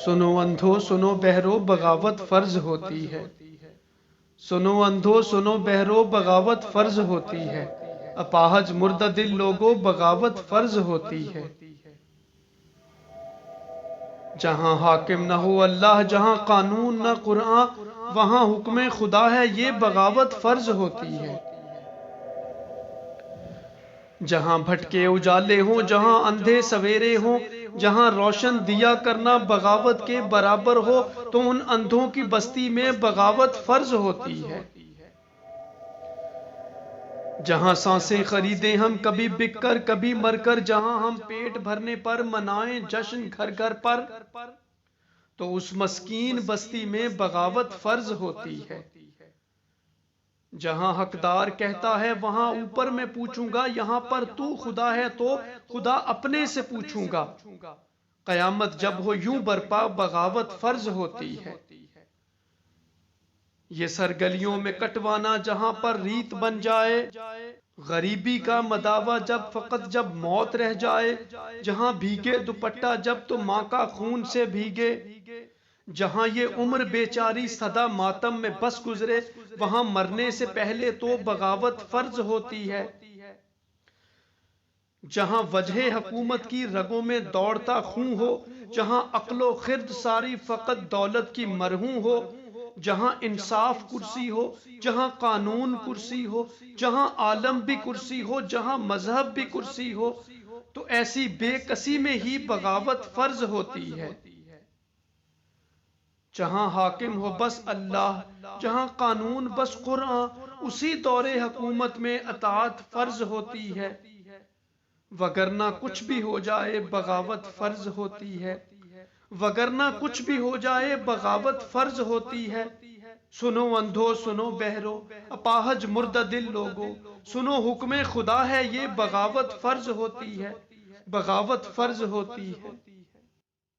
سنو اندھو سنو بہرو بغاوت فرض ہوتی ہے۔ سنو اندھو سنو بہرو بغاوت فرض ہوتی ہے۔ اپاہج مردہ دل لوگوں بغاوت فرض ہوتی ہے۔ جہاں حاکم نہ ہو اللہ، جہاں قانون نہ قرآن، وہاں حکم خدا ہے یہ بغاوت فرض ہوتی ہے۔ جہاں بھٹکے اجالے ہوں، جہاں اندھے سویرے ہوں، جہاں روشن دیا کرنا بغاوت کے برابر ہو، تو ان اندھوں کی بستی میں بغاوت فرض ہوتی ہے۔ جہاں سانسیں خریدیں ہم کبھی بک کر کبھی مر کر، جہاں ہم پیٹ بھرنے پر منائیں جشن گھر گھر پر، تو اس مسکین بستی میں بغاوت فرض ہوتی ہے۔ جہاں حقدار کہتا ہے وہاں اوپر میں پوچھوں گا، یہاں پر تو خدا ہے تو خدا اپنے سے پوچھوں گا۔ قیامت جب ہو یوں برپا بغاوت فرض ہوتی ہے۔ یہ سرگلیوں میں کٹوانا جہاں پر ریت بن جائے، غریبی کا مداوع جب موت رہ جائے، جہاں بھیگے دوپٹہ جب تو ماں کا خون سے بھیگے، جہاں یہ عمر بیچاری سدا ماتم میں بس گزرے، وہاں مرنے سے پہلے تو بغاوت فرض ہوتی ہے۔ جہاں وجہ حکومت کی رگوں میں دوڑتا خون ہو، جہاں عقل و خرد ساری فقط دولت کی مرہون ہو، جہاں انصاف کرسی ہو، جہاں قانون کرسی ہو، جہاں عالم بھی کرسی ہو، جہاں مذہب بھی کرسی ہو، تو ایسی بے کسی میں ہی بغاوت فرض ہوتی ہے۔ جہاں حاکم ہو بس اللہ، جہاں قانون بس قرآن، اسی دور حکومت میں اطاعت فرض ہوتی ہے۔ وگرنہ کچھ بھی ہو جائے بغاوت فرض ہوتی ہے۔ وگرنہ کچھ بھی ہو جائے بغاوت فرض ہوتی ہے۔ سنو اندھو سنو بہرو اپاہج مردہ دل لوگو، سنو حکم خدا ہے یہ بغاوت فرض ہوتی ہے۔ بغاوت فرض ہوتی ہے۔